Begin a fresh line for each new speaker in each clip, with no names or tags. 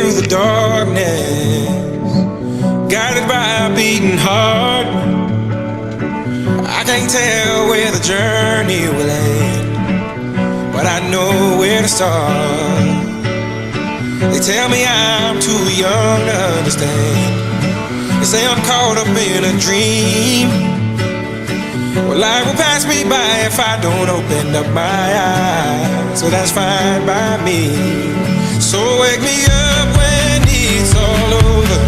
through the darkness, guided by a beating heart. I can't tell where the journey will end, but I know where to start. They tell me I'm too young to understand. They say I'm caught up in a dream. Well, life will pass me by if I don't open up my eyes. So that's fine by me. So wake me up when it's all over,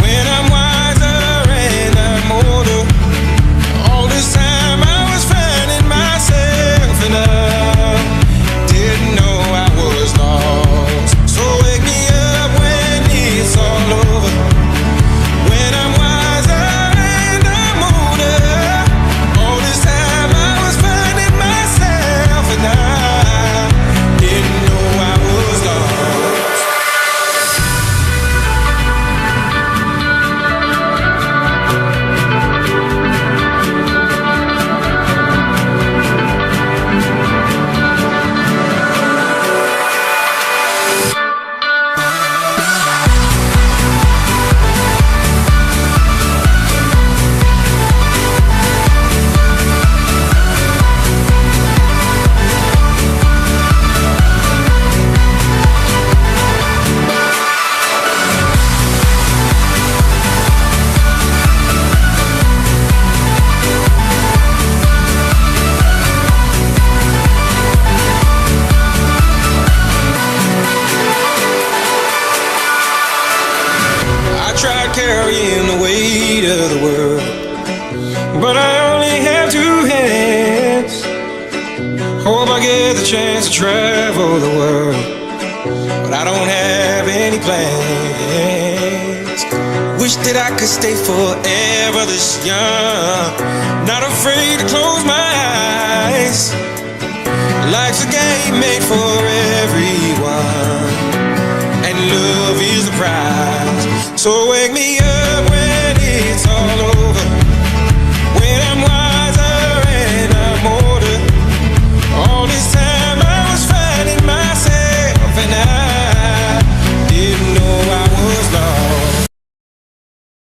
when I'm wiser and I'm older. All this time I was finding myself and I didn't know I was lost. So wake me up when it's all over, when I'm wiser and I'm older. All this time I was finding myself and I didn't know I was lost. Carrying the weight of the world, but I only have two hands. Hope I get the chance to travel the world, but I don't have any plans. Wish that I could stay forever this young, not afraid to close my eyes. Life's a game made for everyone, and love is the prize. So wake me up